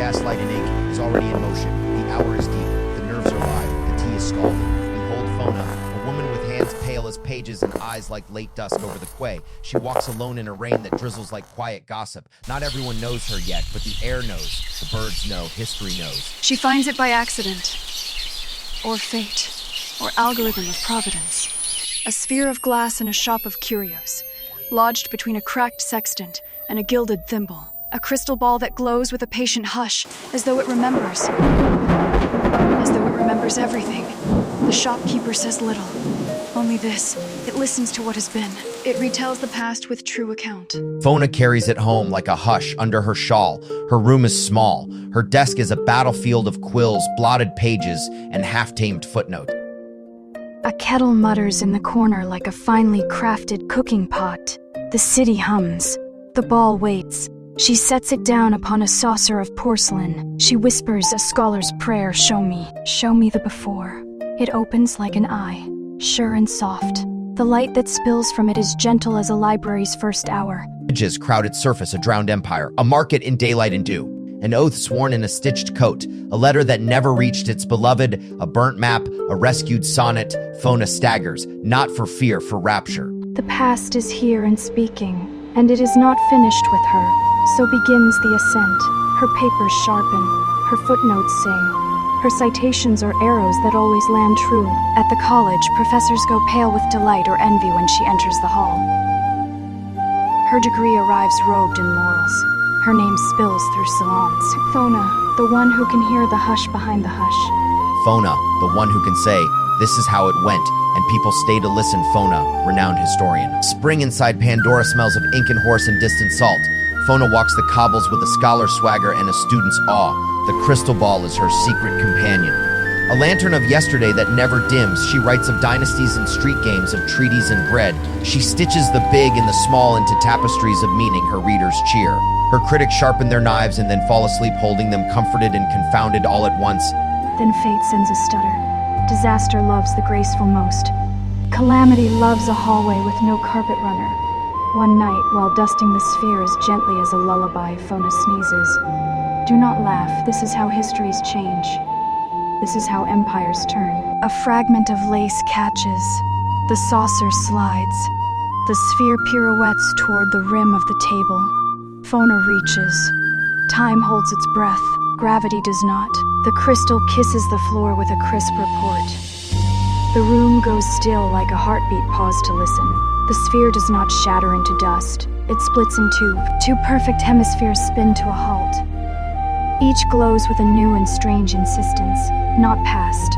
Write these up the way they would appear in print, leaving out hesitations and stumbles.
gaslight and ink is already in motion. The hour is deep. The nerves are live. The tea is scalding. Behold Phona, a woman with hands pale as pages and eyes like late dusk over the quay. She walks alone in a rain that drizzles like quiet gossip. Not everyone knows her yet, but the air knows. The birds know. History knows. She finds it by accident, or fate, or algorithm of providence. A sphere of glass in a shop of curios, lodged between a cracked sextant and a gilded thimble. A crystal ball that glows with a patient hush, as though it remembers. As though it remembers everything. The shopkeeper says little. Only this, it listens to what has been. It retells the past with true account. Phona carries it home like a hush under her shawl. Her room is small. Her desk is a battlefield of quills, blotted pages, and half-tamed footnote. A kettle mutters in the corner like a finely crafted cooking pot. The city hums. The ball waits. She sets it down upon a saucer of porcelain. She whispers a scholar's prayer, show me the before. It opens like an eye, sure and soft. The light that spills from it is gentle as a library's first hour. Images crowd its surface, a drowned empire, a market in daylight and dew. An oath sworn in a stitched coat, a letter that never reached its beloved, a burnt map, a rescued sonnet. Phona staggers, not for fear, for rapture. The past is here and speaking, and it is not finished with her. So begins the ascent. Her papers sharpen, her footnotes sing. Her citations are arrows that always land true. At the college, professors go pale with delight or envy when she enters the hall. Her degree arrives robed in laurels. Her name spills through salons. Phona, the one who can hear the hush behind the hush. Phona, the one who can say, this is how it went, and people stay to listen. Phona, renowned historian. Spring inside Pandora smells of ink and horse and distant salt. Phona walks the cobbles with a scholar's swagger and a student's awe. The crystal ball is her secret companion. A lantern of yesterday that never dims, she writes of dynasties and street games, of treaties and bread. She stitches the big and the small into tapestries of meaning her readers cheer. Her critics sharpen their knives and then fall asleep holding them, comforted and confounded all at once. Then fate sends a stutter. Disaster loves the graceful most. Calamity loves a hallway with no carpet runner. One night, while dusting the sphere as gently as a lullaby, Phona sneezes. Do not laugh, this is how histories change. This is how empires turn. A fragment of lace catches. The saucer slides. The sphere pirouettes toward the rim of the table. Phona reaches. Time holds its breath. Gravity does not. The crystal kisses the floor with a crisp report. The room goes still like a heartbeat paused to listen. The sphere does not shatter into dust. It splits in two. Two perfect hemispheres spin to a halt. Each glows with a new and strange insistence. Not past.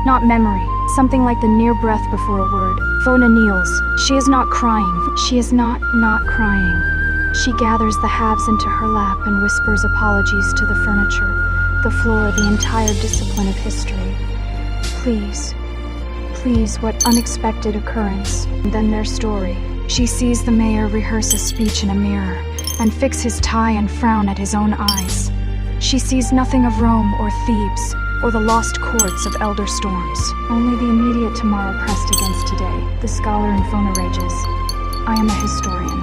Not memory. Something like the near breath before a word. Phona kneels. She is not crying. She is not crying. She gathers the halves into her lap and whispers apologies to the furniture, the floor, the entire discipline of history. Please, what unexpected occurrence. And then their story. She sees the mayor rehearse a speech in a mirror and fix his tie and frown at his own eyes. She sees nothing of Rome or Thebes or the lost courts of elder storms. Only the immediate tomorrow pressed against today. The scholar in Phona rages. I am a historian,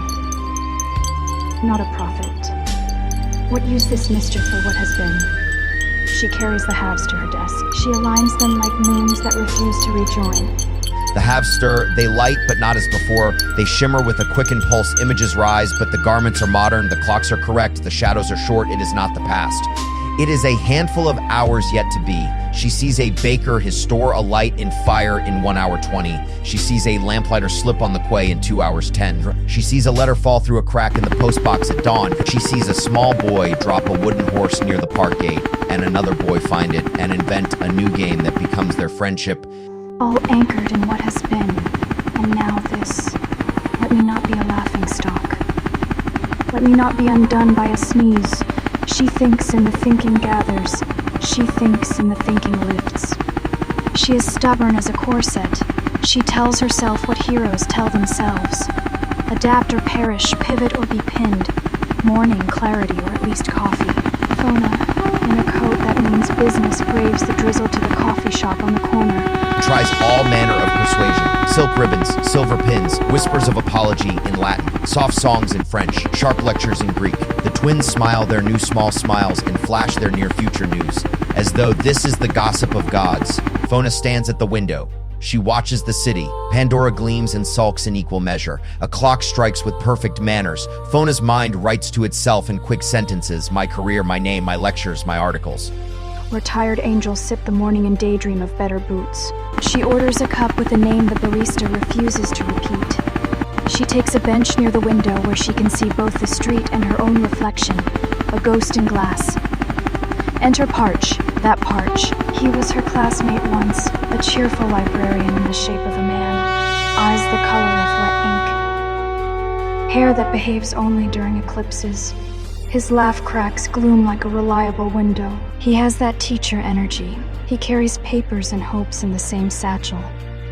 not a prophet. What use this mischief for what has been? She carries the halves to her desk. She aligns them like moons that refuse to rejoin. The halves stir, they light, but not as before. They shimmer with a quick impulse, images rise, but the garments are modern, the clocks are correct, the shadows are short, it is not the past. It is a handful of hours yet to be. She sees a baker his store alight in fire in 1 hour 20. She sees a lamplighter slip on the quay in 2 hours 10. She sees a letter fall through a crack in the postbox at dawn. She sees a small boy drop a wooden horse near the park gate, and another boy find it and invent a new game that becomes their friendship. All anchored in what has been, and now this. Let me not be a laughingstock. Let me not be undone by a sneeze. She thinks and the thinking gathers. She thinks and the thinking lifts. She is stubborn as a corset. She tells herself what heroes tell themselves. Adapt or perish, pivot or be pinned. Morning, clarity, or at least coffee. Phona, in a coat that means business, braves the drizzle to the coffee shop on the corner. tries all manner of persuasion. Silk ribbons, silver pins, whispers of apology in Latin, soft songs in French, sharp lectures in Greek. The twins smile their new small smiles and flash their near future news, as though this is the gossip of gods. Phona stands at the window. She watches the city. Pandora gleams and sulks in equal measure. A clock strikes with perfect manners. Phona's mind writes to itself in quick sentences: my career, my name, my lectures, my articles. Where tired angels sip the morning and daydream of better boots. She orders a cup with a name the barista refuses to repeat. She takes a bench near the window where she can see both the street and her own reflection, a ghost in glass. Enter Parche, that Parche. He was her classmate once, a cheerful librarian in the shape of a man, eyes the color of wet ink, hair that behaves only during eclipses. His laugh cracks gloom like a reliable window. He has that teacher energy. He carries papers and hopes in the same satchel.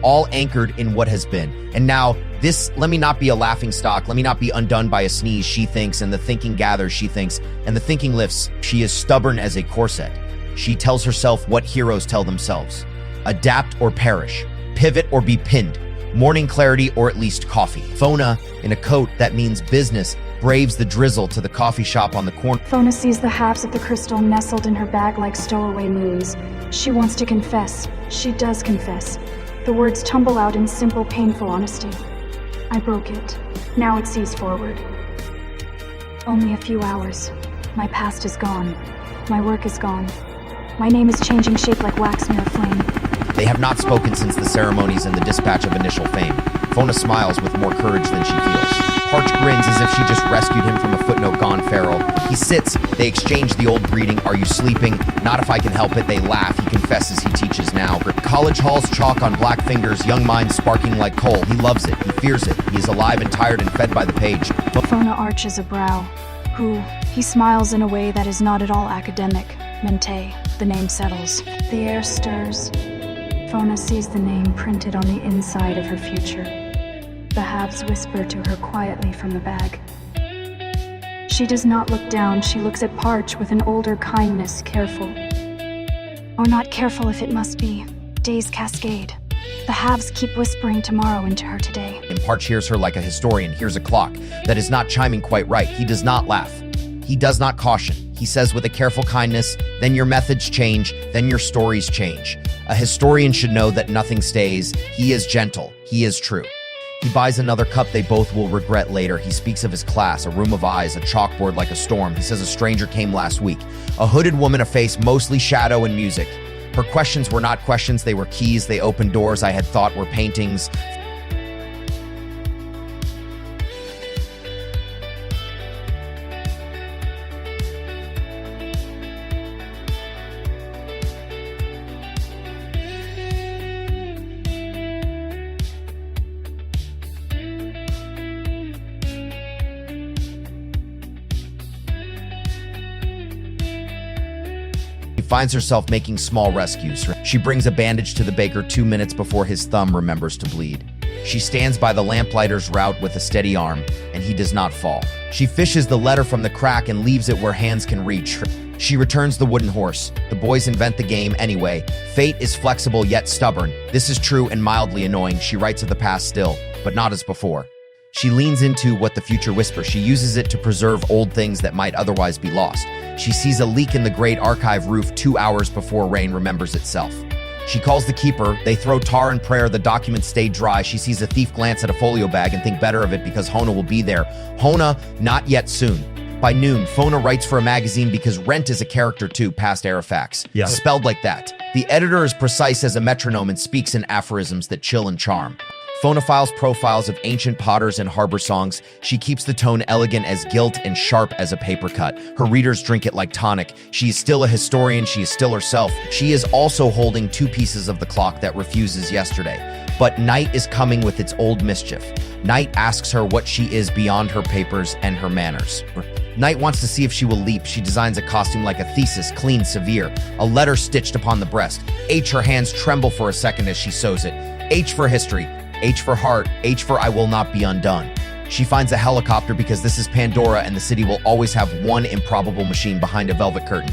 All anchored in what has been. And now, this, let me not be a laughing stock, let me not be undone by a sneeze, she thinks, and the thinking gathers, she thinks, and the thinking lifts. She is stubborn as a corset. She tells herself what heroes tell themselves: adapt or perish, pivot or be pinned, morning clarity or at least coffee. Phona, in a coat that means business, braves the drizzle to the coffee shop on the corner. Phona sees the halves of the crystal nestled in her bag like stowaway moons. She wants to confess. She does confess. The words tumble out in simple, painful honesty. I broke it. Now it sees forward. Only a few hours. My past is gone. My work is gone. My name is changing shape like wax near a flame. They have not spoken since the ceremonies and the dispatch of initial fame. Phona smiles with more courage than she feels. Parche grins as if she just rescued him from a footnote gone feral. He sits, they exchange the old greeting, "Are you sleeping?" "Not if I can help it," they laugh. He confesses he teaches now. College halls chalk on black fingers, young minds sparking like coal. He loves it, he fears it. He is alive and tired and fed by the page. Phona arches a brow. Who? He smiles in a way that is not at all academic. Mente. The name settles. The air stirs. Phona sees the name printed on the inside of her future. The halves whisper to her quietly from the bag. She does not look down. She looks at Parche with an older kindness, careful. Or not careful if it must be. Days cascade. The halves keep whispering tomorrow into her today. And Parche hears her like a historian hears a clock that is not chiming quite right. He does not laugh. He does not caution. He says with a careful kindness, then your methods change, then your stories change. A historian should know that nothing stays. He is gentle. He is true. He buys another cup they both will regret later. He speaks of his class, a room of eyes, a chalkboard like a storm. He says a stranger came last week. A hooded woman, a face, mostly shadow and music. Her questions were not questions, they were keys. They opened doors I had thought were paintings. Finds herself making small rescues. She brings a bandage to the baker 2 minutes before his thumb remembers to bleed. She stands by the lamplighter's route with a steady arm, and he does not fall. She fishes the letter from the crack and leaves it where hands can reach. She returns the wooden horse. The boys invent the game anyway. Fate is flexible yet stubborn. This is true and mildly annoying. She writes of the past still, but not as before. She leans into what the future whispers. She uses it to preserve old things that might otherwise be lost. She sees a leak in the great archive roof 2 hours before rain remembers itself. She calls the keeper. They throw tar and prayer. The documents stay dry. She sees a thief glance at a folio bag and think better of it because Hona will be there. Hona, not yet soon. By noon, Phona writes for a magazine because Rent is a character too, past Arifax. Yeah. Spelled like that. The editor is precise as a metronome and speaks in aphorisms that chill and charm. Phona files profiles of ancient potters and harbor songs. She keeps the tone elegant as gilt and sharp as a paper cut. Her readers drink it like tonic. She is still a historian. She is still herself. She is also holding 2 pieces of the clock that refuses yesterday. But night is coming with its old mischief. Night asks her what she is beyond her papers and her manners. Night wants to see if she will leap. She designs a costume like a thesis, clean, severe. A letter stitched upon the breast. H, her hands tremble for a second as she sews it. H for history. H for heart, H for I will not be undone. She finds a helicopter because this is Pandora and the city will always have one improbable machine behind a velvet curtain.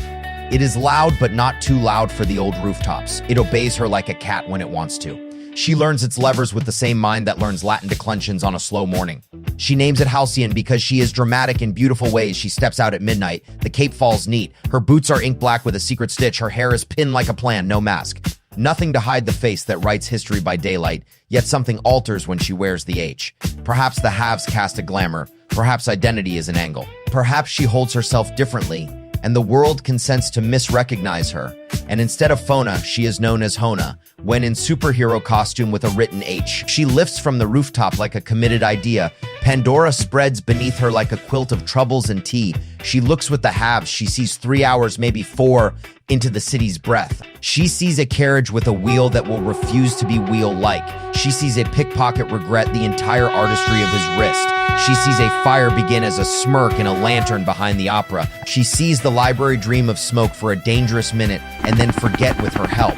It is loud, but not too loud for the old rooftops. It obeys her like a cat when it wants to. She learns its levers with the same mind that learns Latin declensions on a slow morning. She names it Halcyon because she is dramatic in beautiful ways. She steps out at midnight. The cape falls neat. Her boots are ink black with a secret stitch. Her hair is pinned like a plan, no mask. Nothing to hide the face that writes history by daylight, yet something alters when she wears the H. Perhaps the halves cast a glamour. Perhaps identity is an angle. Perhaps she holds herself differently, and the world consents to misrecognize her. And instead of Phona, she is known as Hona, when in superhero costume with a written H. She lifts from the rooftop like a committed idea. Pandora spreads beneath her like a quilt of troubles and tea. She looks with the halves. She sees 3 hours, maybe 4, into the city's breath. She sees a carriage with a wheel that will refuse to be wheel-like. She sees a pickpocket regret the entire artistry of his wrist. She sees a fire begin as a smirk in a lantern behind the opera. She sees the library dream of smoke for a dangerous minute and then forget with her help.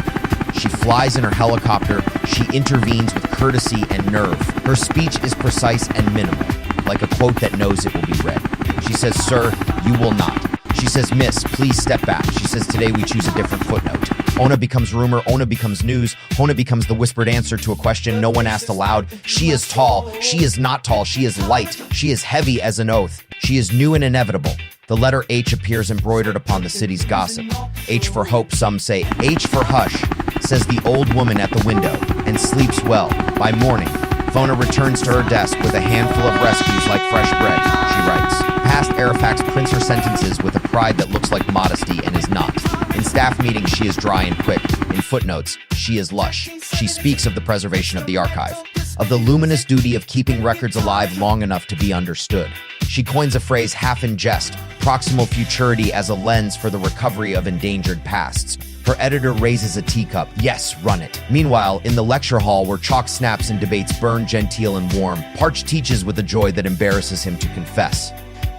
She flies in her helicopter. She intervenes with courtesy and nerve. Her speech is precise and minimal, like a quote that knows it will be read. She says, "Sir, you will not." She says, "Miss, please step back." She says, "Today we choose a different footnote." Ona becomes rumor, Ona becomes news, Hona becomes the whispered answer to a question no one asked aloud. She is tall, she is not tall, she is light, she is heavy as an oath. She is new and inevitable. The letter H appears embroidered upon the city's gossip. H for hope, some say. H for hush, says the old woman at the window, and sleeps well. By morning, Phona returns to her desk with a handful of rescues like fresh bread. She writes. Past Artifacts prints her sentences with a pride that looks like modesty and is not. In staff meetings, she is dry and quick. In footnotes, she is lush. She speaks of the preservation of the archive, of the luminous duty of keeping records alive long enough to be understood. She coins a phrase half in jest, proximal futurity as a lens for the recovery of endangered pasts. Her editor raises a teacup. Yes, run it. Meanwhile, in the lecture hall where chalk snaps and debates burn genteel and warm, Parche teaches with a joy that embarrasses him to confess.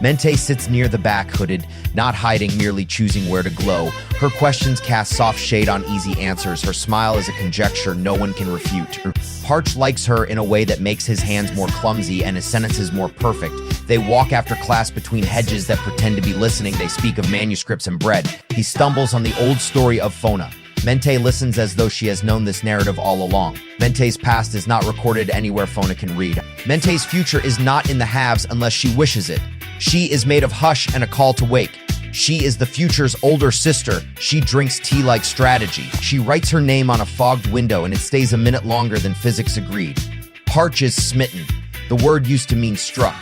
Mente sits near the back, hooded, not hiding, merely choosing where to glow. Her questions cast soft shade on easy answers. Her smile is a conjecture no one can refute. Parche likes her in a way that makes his hands more clumsy and his sentences more perfect. They walk after class between hedges that pretend to be listening. They speak of manuscripts and bread. He stumbles on the old story of Phona. Mente listens as though she has known this narrative all along. Mente's past is not recorded anywhere Phona can read. Mente's future is not in the halves unless she wishes it. She is made of hush and a call to wake. She is the future's older sister. She drinks tea like strategy. She writes her name on a fogged window and it stays a minute longer than physics agreed. Parche is smitten. The word used to mean struck.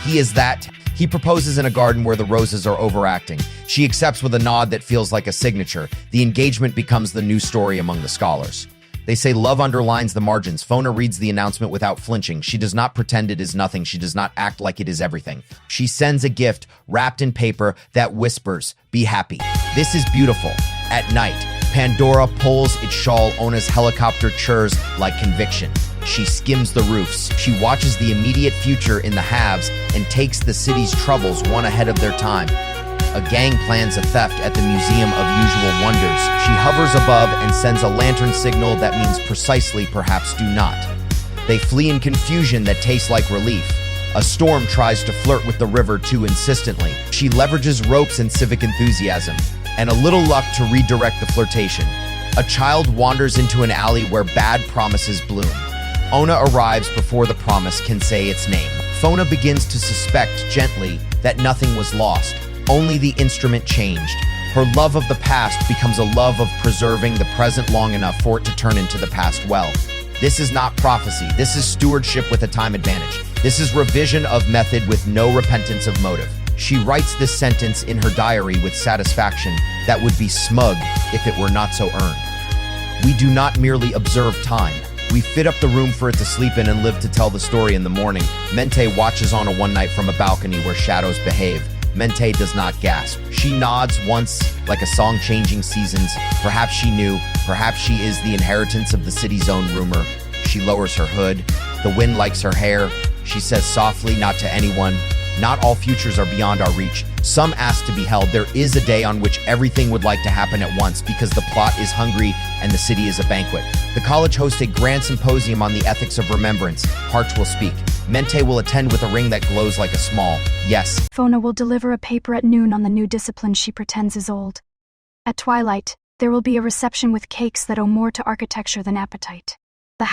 He is that. He proposes in a garden where the roses are overacting. She accepts with a nod that feels like a signature. The engagement becomes the new story among the scholars. They say love underlines the margins. Phona reads the announcement without flinching. She does not pretend it is nothing. She does not act like it is everything. She sends a gift wrapped in paper that whispers, "Be happy." This is beautiful. At night, Pandora pulls its shawl. Ona's helicopter churs like conviction. She skims the roofs. She watches the immediate future in the halves and takes the city's troubles one ahead of their time. A gang plans a theft at the Museum of Usual Wonders. She hovers above and sends a lantern signal that means precisely perhaps do not. They flee in confusion that tastes like relief. A storm tries to flirt with the river too insistently. She leverages ropes and civic enthusiasm, and a little luck to redirect the flirtation. A child wanders into an alley where bad promises bloom. Ona arrives before the promise can say its name. Phona begins to suspect gently that nothing was lost. Only the instrument changed. Her love of the past becomes a love of preserving the present long enough for it to turn into the past well. This is not prophecy. This is stewardship with a time advantage. This is revision of method with no repentance of motive. She writes this sentence in her diary with satisfaction that would be smug if it were not so earned. We do not merely observe time. We fit up the room for it to sleep in and live to tell the story in the morning. Mente watches on a one night from a balcony where shadows behave. Mente does not gasp. She nods once, like a song changing seasons. Perhaps she knew. Perhaps she is the inheritance of the city's own rumor. She lowers her hood. The wind likes her hair. She says softly, not to anyone, "Not all futures are beyond our reach. Some ask to be held. There is a day on which everything would like to happen at once because the plot is hungry and the city is a banquet. The college hosts a grand symposium on the ethics of remembrance. Parche will speak. Mente will attend with a ring that glows like a small yes." Phona will deliver a paper at noon on the new discipline she pretends is old. At twilight, there will be a reception with cakes that owe more to architecture than appetite. The